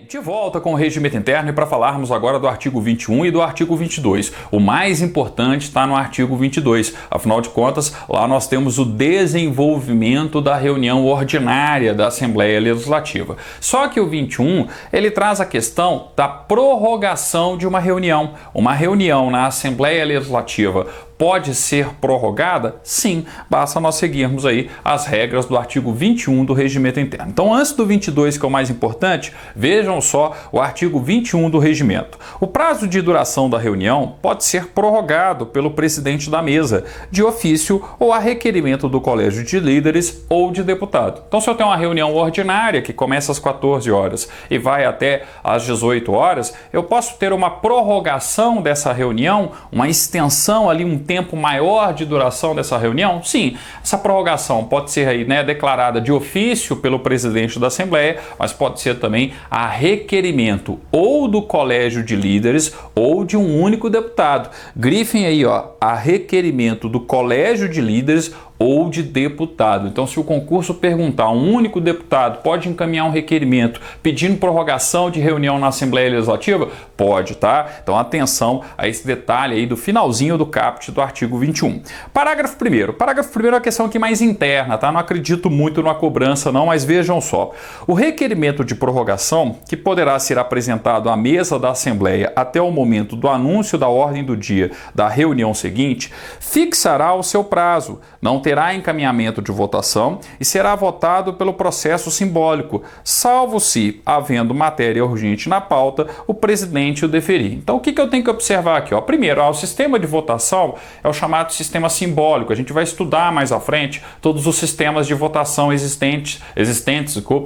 De volta com o regimento interno e para falarmos agora do artigo 21 e do artigo 22. O mais importante está no artigo 22. Afinal de contas, lá nós temos o desenvolvimento da reunião ordinária da Assembleia Legislativa. Só que o 21, ele traz a questão da prorrogação de uma reunião. Uma reunião na Assembleia Legislativa pode ser prorrogada? Sim, basta nós seguirmos aí as regras do artigo 21 do regimento interno. Então, antes do 22, que é o mais importante, vejam só o artigo 21 do regimento. O prazo de duração da reunião pode ser prorrogado pelo presidente da mesa, de ofício ou a requerimento do colégio de líderes ou de deputado. Então, se eu tenho uma reunião ordinária que começa às 14 horas e vai até às 18 horas, eu posso ter uma prorrogação dessa reunião, uma extensão ali, um tempo maior de duração dessa reunião? Sim, essa prorrogação pode ser aí, declarada de ofício pelo presidente da Assembleia, mas pode ser também a requerimento ou do colégio de líderes ou de um único deputado. Grifem aí, a requerimento do colégio de líderes ou de deputado. Então, se o concurso perguntar, um único deputado pode encaminhar um requerimento pedindo prorrogação de reunião na Assembleia Legislativa? Pode, tá? Então, atenção a esse detalhe aí do finalzinho do caput do artigo 21. Parágrafo 1º. Parágrafo 1º é a questão aqui mais interna, tá? Não acredito muito numa cobrança não, mas vejam só. O requerimento de prorrogação, que poderá ser apresentado à mesa da Assembleia até o momento do anúncio da ordem do dia da reunião seguinte, fixará o seu prazo, não terá encaminhamento de votação e será votado pelo processo simbólico, salvo se, havendo matéria urgente na pauta, o presidente o deferir. Então, o que eu tenho que observar aqui? Primeiro, o sistema de votação é o chamado sistema simbólico. A gente vai estudar mais à frente todos os sistemas de votação existentes,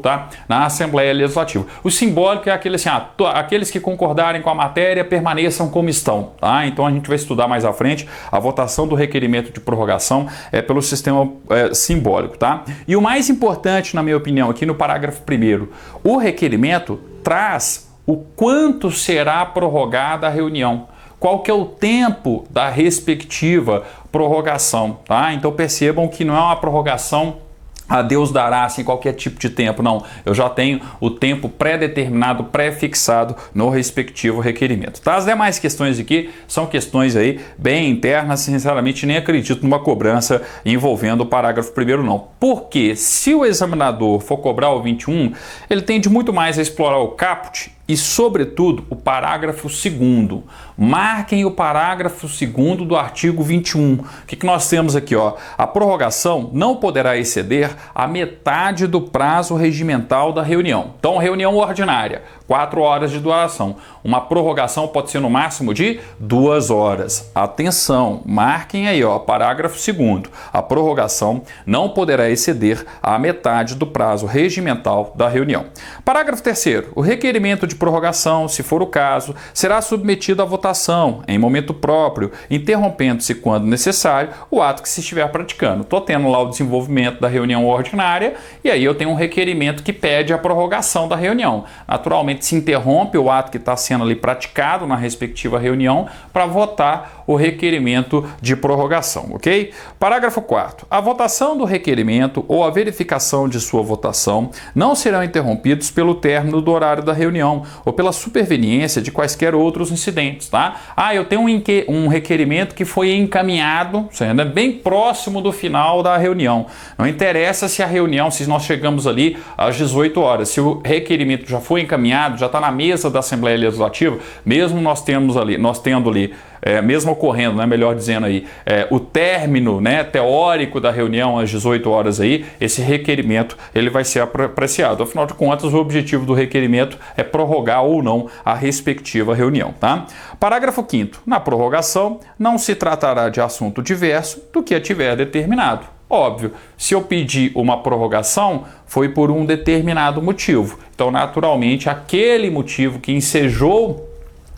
tá? Na Assembleia Legislativa. O simbólico é aquele assim, aqueles que concordarem com a matéria permaneçam como estão, tá? Então, a gente vai estudar mais à frente a votação do requerimento de prorrogação pelo sistema simbólico, tá? E o mais importante, na minha opinião, aqui no parágrafo 1º, o requerimento traz o quanto será prorrogada a reunião, qual que é o tempo da respectiva prorrogação, tá? Então percebam que não é uma prorrogação a Deus dará assim qualquer tipo de tempo, não. Eu já tenho o tempo pré-determinado, pré-fixado no respectivo requerimento. Tá? As demais questões aqui são questões aí bem internas, sinceramente nem acredito numa cobrança envolvendo o parágrafo 1º não. Porque se o examinador for cobrar o 21, ele tende muito mais a explorar o caput e, sobretudo, o parágrafo 2º. Marquem o parágrafo 2º do artigo 21. O que nós temos aqui? A prorrogação não poderá exceder a metade do prazo regimental da reunião. Então, reunião ordinária, 4 horas de duração. Uma prorrogação pode ser no máximo de 2 horas. Atenção, marquem aí, parágrafo 2º. A prorrogação não poderá exceder a metade do prazo regimental da reunião. Parágrafo 3º. O requerimento de prorrogação, se for o caso, será submetido à votação em momento próprio, interrompendo-se quando necessário o ato que se estiver praticando. Estou tendo lá o desenvolvimento da reunião ordinária e aí eu tenho um requerimento que pede a prorrogação da reunião. Naturalmente se interrompe o ato que está sendo ali praticado na respectiva reunião para votar o requerimento de prorrogação, ok? Parágrafo 4º. A votação do requerimento ou a verificação de sua votação não serão interrompidos pelo término do horário da reunião ou pela superveniência de quaisquer outros incidentes, tá? Eu tenho um requerimento que foi encaminhado, bem próximo do final da reunião. Não interessa se a reunião, se nós chegamos ali às 18 horas, se o requerimento já foi encaminhado, já está na mesa da Assembleia Legislativa, mesmo nós tendo ali, mesmo ocorrendo, melhor dizendo aí, o término teórico da reunião às 18 horas aí, esse requerimento ele vai ser apreciado. Afinal de contas, o objetivo do requerimento é prorrogar ou não a respectiva reunião, tá? Parágrafo 5º. Na prorrogação, não se tratará de assunto diverso do que a tiver determinado. Óbvio, se eu pedir uma prorrogação, foi por um determinado motivo. Então, naturalmente, aquele motivo que ensejou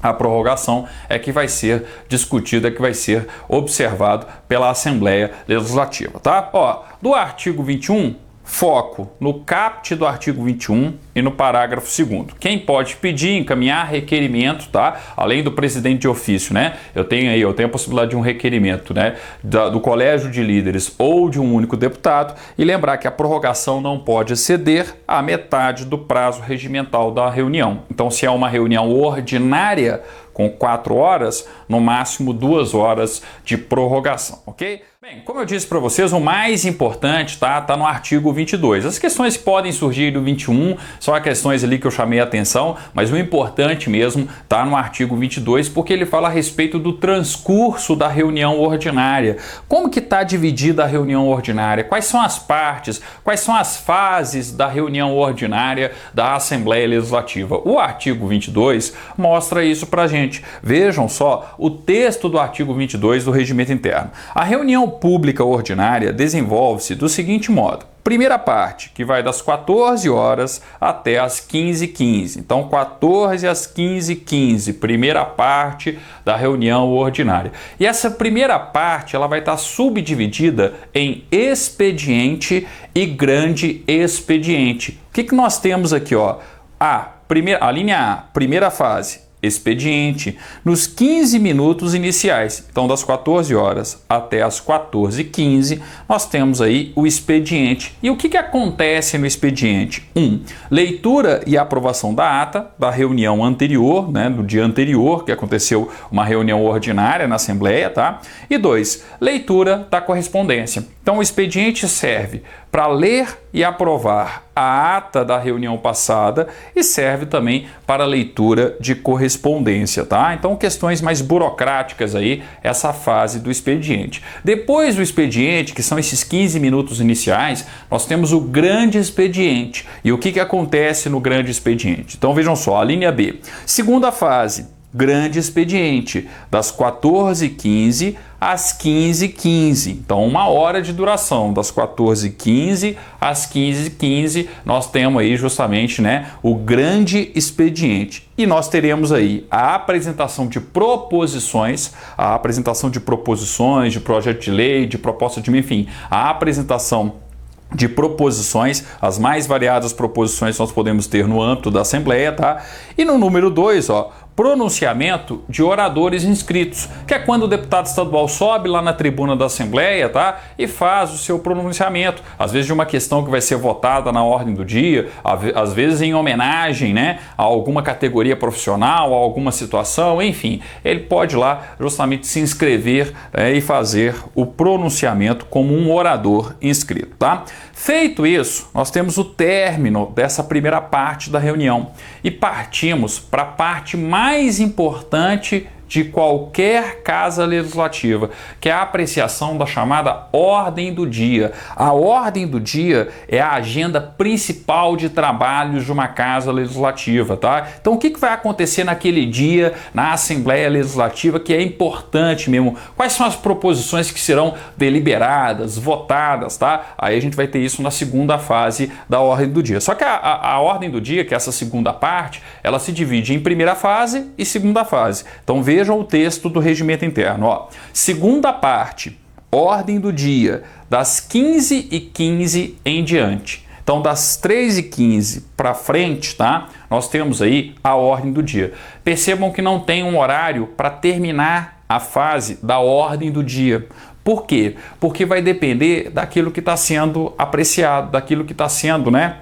a prorrogação é que vai ser discutido, é que vai ser observado pela Assembleia Legislativa, tá? Do artigo 21, foco no caput do artigo 21 e no parágrafo 2º. Quem pode pedir, encaminhar requerimento, tá? Além do presidente de ofício, né? Eu tenho a possibilidade de um requerimento, né? Do colégio de líderes ou de um único deputado, e lembrar que a prorrogação não pode exceder a metade do prazo regimental da reunião. Então, se é uma reunião ordinária com 4 horas, no máximo 2 horas de prorrogação, ok? Bem, como eu disse para vocês, o mais importante tá no artigo 22. As questões que podem surgir do 21 são as questões ali que eu chamei a atenção, mas o importante mesmo tá no artigo 22, porque ele fala a respeito do transcurso da reunião ordinária. Como que está dividida a reunião ordinária? Quais são as partes? Quais são as fases da reunião ordinária da Assembleia Legislativa? O artigo 22 mostra isso para a gente. Vejam só o texto do artigo 22 do Regimento Interno. A reunião pública ordinária desenvolve-se do seguinte modo. Primeira parte, que vai das 14 horas até as 15h15. Então, 14 às 15h15, primeira parte da reunião ordinária. E essa primeira parte, ela vai estar subdividida em expediente e grande expediente. O que nós temos aqui, ó? A linha A, primeira fase. Expediente, nos 15 minutos iniciais. Então, das 14 horas até as 14h15, nós temos aí o expediente. E o que acontece no expediente? 1. Leitura e aprovação da ata da reunião anterior, né, do dia anterior, que aconteceu uma reunião ordinária na Assembleia, tá? E 2. Leitura da correspondência. Então, o expediente serve para ler e aprovar a ata da reunião passada e serve também para leitura de correspondência, tá? Então, questões mais burocráticas aí, essa fase do expediente. Depois do expediente, que são esses 15 minutos iniciais, nós temos o grande expediente. E o que acontece no grande expediente? Então, vejam só, a linha B. Segunda fase, grande expediente, das 14h15 às 15h15. Então, 1 hora de duração, das 14h15 às 15h15, nós temos aí justamente, né, o grande expediente. E nós teremos aí a apresentação de proposições, de projeto de lei, de proposta de, enfim, a apresentação de proposições, as mais variadas proposições nós podemos ter no âmbito da Assembleia, tá? E no número 2, ó, pronunciamento de oradores inscritos, que é quando o deputado estadual sobe lá na tribuna da Assembleia, tá? E faz o seu pronunciamento, às vezes de uma questão que vai ser votada na ordem do dia, às vezes em homenagem, né, a alguma categoria profissional, a alguma situação, enfim, ele pode lá justamente se inscrever, né, e fazer o pronunciamento como um orador inscrito, tá? Feito isso, nós temos o término dessa primeira parte da reunião e partimos para a parte mais importante de qualquer casa legislativa, que é a apreciação da chamada ordem do dia. A ordem do dia é a agenda principal de trabalhos de uma casa legislativa, tá? Então, o que vai acontecer naquele dia na Assembleia Legislativa que é importante mesmo? Quais são as proposições que serão deliberadas, votadas, tá? Aí a gente vai ter isso na segunda fase da ordem do dia. Só que a ordem do dia, que é essa segunda parte, ela se divide em primeira fase e segunda fase. Então, vejam o texto do Regimento Interno. Ó. Segunda parte, ordem do dia, das 15h15 em diante. Então, das 3h15 para frente, tá? Nós temos aí a ordem do dia. Percebam que não tem um horário para terminar a fase da ordem do dia. Por quê? Porque vai depender daquilo que está sendo apreciado, daquilo que está sendo, né,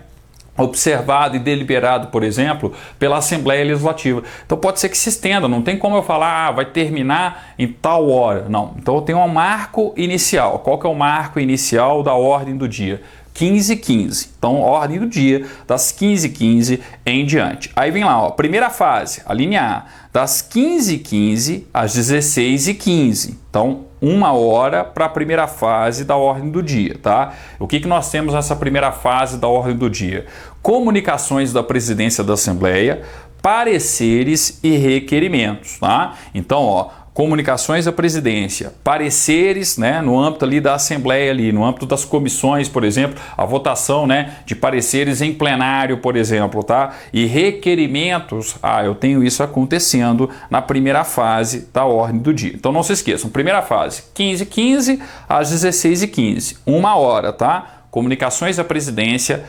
observado e deliberado, por exemplo, pela Assembleia Legislativa. Então pode ser que se estenda, não tem como eu falar, vai terminar em tal hora. Não, então eu tenho um marco inicial. Qual que é o marco inicial da ordem do dia? 15h15. Então, ordem do dia, das 15h15 em diante. Aí vem lá, ó, primeira fase, a linha A, das 15h15 às 16h15. Então, 1 hora para a primeira fase da ordem do dia, tá? O que nós temos nessa primeira fase da ordem do dia? Comunicações da presidência da Assembleia, pareceres e requerimentos, tá? Então, ó, comunicações da presidência, pareceres, né, no âmbito ali da Assembleia, ali, no âmbito das comissões, por exemplo, a votação, né, de pareceres em plenário, por exemplo, tá? E requerimentos, eu tenho isso acontecendo na primeira fase da ordem do dia. Então não se esqueçam, primeira fase, 15h15 às 16h15, 1 hora, tá? comunicações à presidência,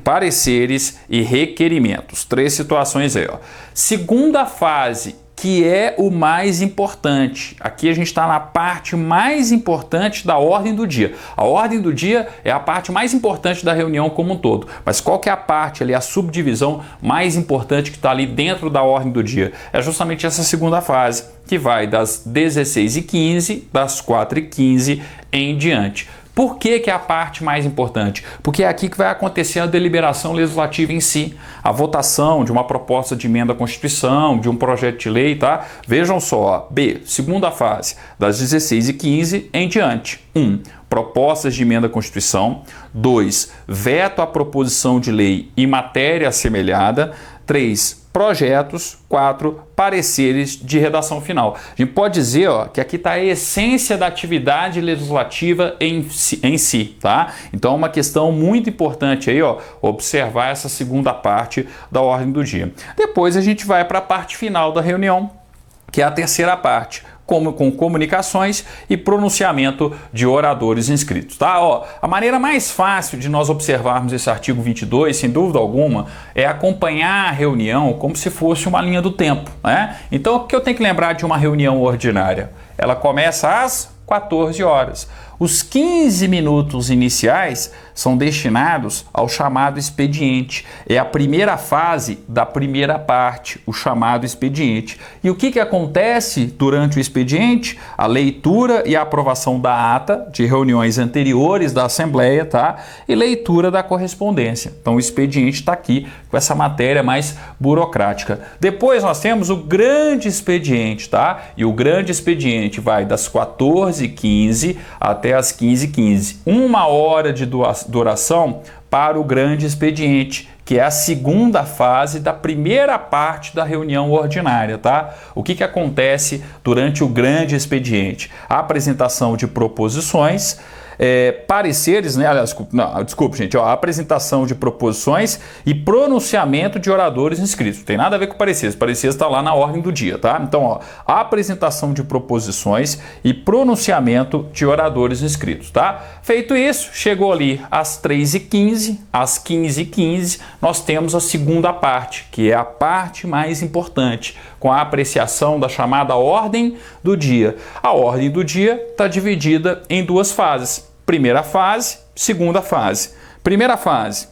pareceres e requerimentos. 3 situações aí, ó. Segunda fase, que é o mais importante. Aqui a gente está na parte mais importante da ordem do dia. A ordem do dia é a parte mais importante da reunião como um todo. Mas qual que é a parte ali, a subdivisão mais importante que está ali dentro da ordem do dia? É justamente essa segunda fase, que vai das 16h15, das 4h15 em diante. Por que é a parte mais importante? Porque é aqui que vai acontecer a deliberação legislativa em si, a votação de uma proposta de emenda à Constituição, de um projeto de lei, tá? Vejam só, B, segunda fase, das 16h15 em diante. 1. Propostas de emenda à Constituição. 2. Veto à proposição de lei em matéria assemelhada. 3. Projetos. 4. Pareceres de redação final. A gente pode dizer, ó, que aqui está a essência da atividade legislativa em si, tá? Então é uma questão muito importante aí, ó, observar essa segunda parte da ordem do dia. Depois a gente vai para a parte final da reunião, que é a terceira parte, com comunicações e pronunciamento de oradores inscritos, tá? Ó, a maneira mais fácil de nós observarmos esse artigo 22, sem dúvida alguma, é acompanhar a reunião como se fosse uma linha do tempo, né? Então, o que eu tenho que lembrar de uma reunião ordinária? Ela começa às 14 horas. Os 15 minutos iniciais são destinados ao chamado expediente. É a primeira fase da primeira parte, o chamado expediente. E o que acontece durante o expediente? A leitura e a aprovação da ata de reuniões anteriores da Assembleia, tá? E leitura da correspondência. Então o expediente está aqui com essa matéria mais burocrática. Depois nós temos o grande expediente, tá? E o grande expediente vai das 14h15 até as 15h15. 1 hora de duração para o grande expediente, que é a segunda fase da primeira parte da reunião ordinária, tá? O que acontece durante o grande expediente? A apresentação de proposições, pareceres, né? Aliás, desculpe, gente, ó, a apresentação de proposições e pronunciamento de oradores inscritos. Não tem nada a ver com pareceres. Pareceres está lá na ordem do dia, tá? Então, ó, a apresentação de proposições e pronunciamento de oradores inscritos, tá? Feito isso, chegou ali às 3h15, às 15h15, nós temos a segunda parte, que é a parte mais importante, com a apreciação da chamada ordem do dia. A ordem do dia está dividida em 2 fases. Primeira fase, segunda fase. Primeira fase,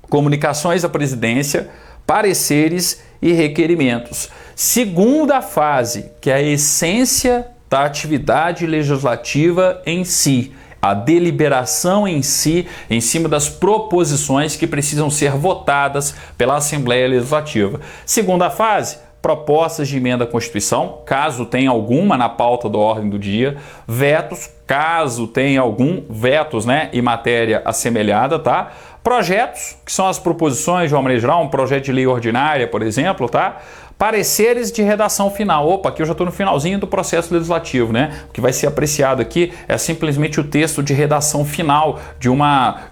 comunicações à presidência, pareceres e requerimentos. Segunda fase, que é a essência da atividade legislativa em si, a deliberação em si, em cima das proposições que precisam ser votadas pela Assembleia Legislativa. Segunda fase, propostas de emenda à Constituição, caso tenha alguma na pauta da ordem do dia, vetos, caso tenha vetos, né, em matéria assemelhada, tá? Projetos, que são as proposições de uma maneira geral, um projeto de lei ordinária, por exemplo, tá? Pareceres de redação final. Opa, aqui eu já estou no finalzinho do processo legislativo, né? O que vai ser apreciado aqui é simplesmente o texto de redação final de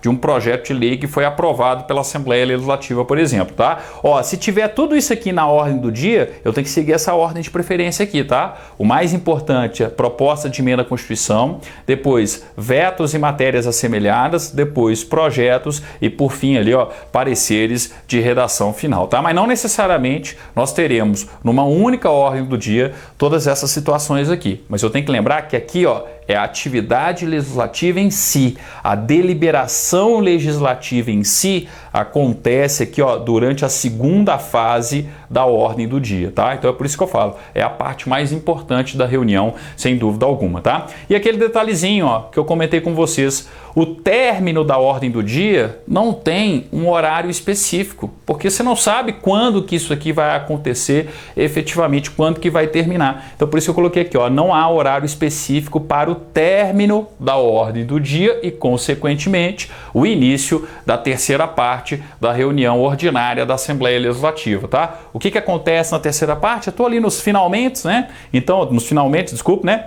um projeto de lei que foi aprovado pela Assembleia Legislativa, por exemplo, tá? Ó, se tiver tudo isso aqui na ordem do dia, eu tenho que seguir essa ordem de preferência aqui, tá? O mais importante é proposta de emenda à Constituição, depois vetos e matérias assemelhadas, depois projetos e, por fim, ali, ó, pareceres de redação final, tá? Mas não necessariamente nós teremos numa única ordem do dia todas essas situações aqui. Mas eu tenho que lembrar que aqui, ó, é a atividade legislativa em si. A deliberação legislativa em si acontece aqui, ó, durante a segunda fase da ordem do dia, tá? Então é por isso que eu falo, é a parte mais importante da reunião, sem dúvida alguma, tá? E aquele detalhezinho, ó, que eu comentei com vocês, o término da ordem do dia não tem um horário específico, porque você não sabe quando que isso aqui vai acontecer efetivamente, quando que vai terminar. Então por isso que eu coloquei aqui, ó, não há horário específico para o término da ordem do dia e, consequentemente, o início da terceira parte da reunião ordinária da Assembleia Legislativa, tá? O que acontece na terceira parte? Eu estou ali nos finalmente, né? Então, desculpe, né?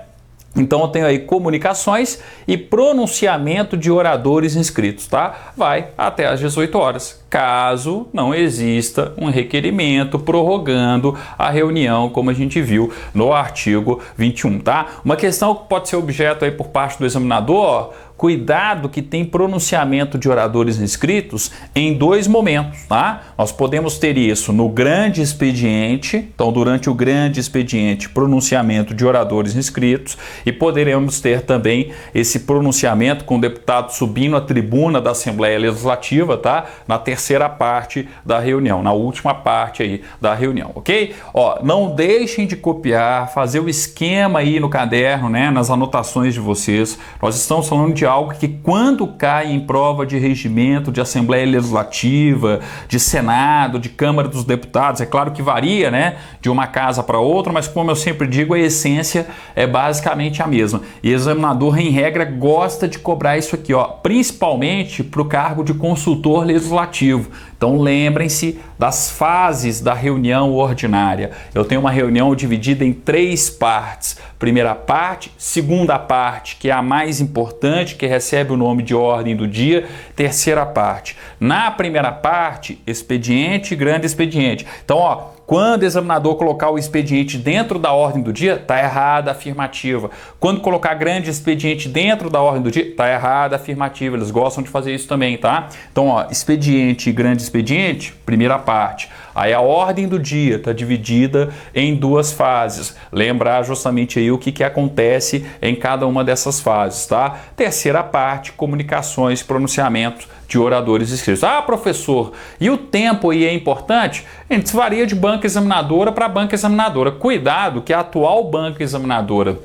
Então eu tenho aí comunicações e pronunciamento de oradores inscritos, tá? Vai até às 18 horas. caso não exista um requerimento prorrogando a reunião, como a gente viu no artigo 21, tá? Uma questão que pode ser objeto aí por parte do examinador, cuidado que tem pronunciamento de oradores inscritos em 2 momentos, tá? Nós podemos ter isso no grande expediente, então durante o grande expediente, pronunciamento de oradores inscritos, e poderemos ter também esse pronunciamento com o deputado subindo a tribuna da Assembleia Legislativa, tá? Na terceira parte da reunião, na última parte aí da reunião, ok? Ó, não deixem de copiar, fazer o esquema aí no caderno, né? Nas anotações de vocês. Nós estamos falando de algo que quando cai em prova de regimento, de Assembleia Legislativa, de Senado, de Câmara dos Deputados, é claro que varia, né, de uma casa para outra, mas como eu sempre digo, a essência é basicamente a mesma. E o examinador, em regra, gosta de cobrar isso aqui, ó, principalmente para o cargo de consultor legislativo. Então lembrem-se das fases da reunião ordinária. Eu tenho uma reunião dividida em 3 partes. Primeira parte, segunda parte, que é a mais importante, que recebe o nome de ordem do dia, terceira parte. Na primeira parte, expediente e grande expediente. Então, ó, quando o examinador colocar o expediente dentro da ordem do dia, está errada a afirmativa. Quando colocar grande expediente dentro da ordem do dia, está errada a afirmativa. Eles gostam de fazer isso também, tá? Então, ó, expediente e grande expediente, primeira parte. Aí a ordem do dia está dividida em 2 fases. Lembrar justamente aí o que acontece em cada uma dessas fases, tá? Terceira parte, comunicações, pronunciamentos de oradores inscritos. Ah, professor, e o tempo aí é importante? Gente, isso varia de banca examinadora para banca examinadora. Cuidado que a atual banca examinadora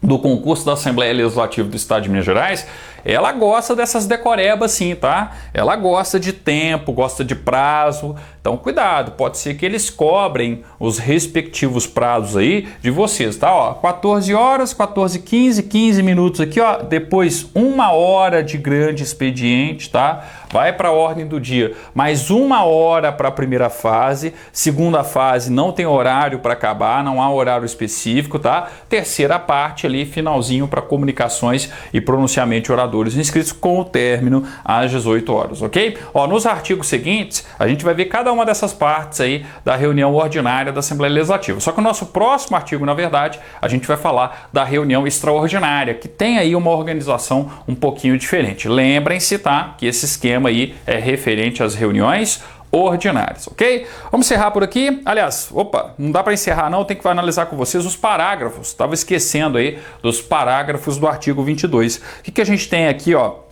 do concurso da Assembleia Legislativa do Estado de Minas Gerais, ela gosta dessas decorebas sim, tá? Ela gosta de tempo, gosta de prazo. Então, cuidado, pode ser que eles cobrem os respectivos prazos aí de vocês, tá? Ó, 14 horas, 14h15, 15 minutos aqui, ó. Depois, 1 hora de grande expediente, tá? Vai para a ordem do dia. Mais 1 hora para a primeira fase. Segunda fase não tem horário para acabar, não há horário específico, tá? Terceira parte ali, finalzinho para comunicações e pronunciamento de oradores inscritos com o término às 18 horas, ok? Ó, nos artigos seguintes, a gente vai ver cada uma dessas partes aí da reunião ordinária da Assembleia Legislativa. Só que o nosso próximo artigo, na verdade, a gente vai falar da reunião extraordinária, que tem aí uma organização um pouquinho diferente. Lembrem-se, tá? Que esse esquema aí é referente às reuniões ordinárias, ok? Vamos encerrar por aqui. Aliás, opa, não dá para encerrar não, tem que analisar com vocês os parágrafos. Estava esquecendo aí dos parágrafos do artigo 22. O que a gente tem aqui, ó?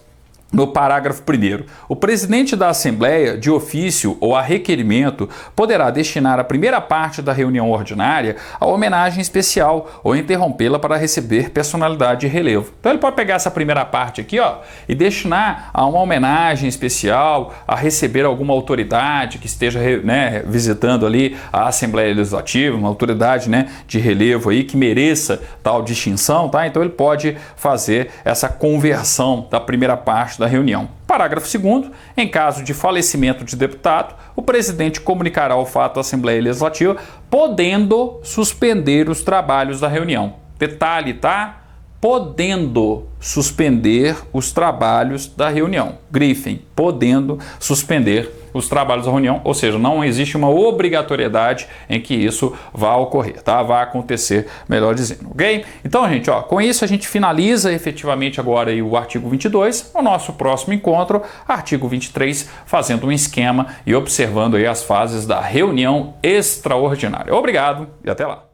No parágrafo 1º, o presidente da Assembleia, de ofício ou a requerimento, poderá destinar a primeira parte da reunião ordinária a homenagem especial ou interrompê-la para receber personalidade de relevo. Então ele pode pegar essa primeira parte aqui, ó, e destinar a uma homenagem especial, a receber alguma autoridade que esteja, né, visitando ali a Assembleia Legislativa, uma autoridade, né, de relevo aí que mereça tal distinção, tá? Então ele pode fazer essa conversão da primeira parte da reunião. Parágrafo 2º, em caso de falecimento de deputado, o presidente comunicará o fato à Assembleia Legislativa, podendo suspender os trabalhos da reunião. Detalhe, tá? Podendo suspender os trabalhos da reunião. Grifem, podendo suspender os trabalhos da reunião, ou seja, não existe uma obrigatoriedade em que isso vá ocorrer, tá? Vai acontecer, melhor dizendo, ok? Então, gente, ó, com isso a gente finaliza efetivamente agora aí o artigo 22, o nosso próximo encontro, artigo 23, fazendo um esquema e observando aí as fases da reunião extraordinária. Obrigado e até lá!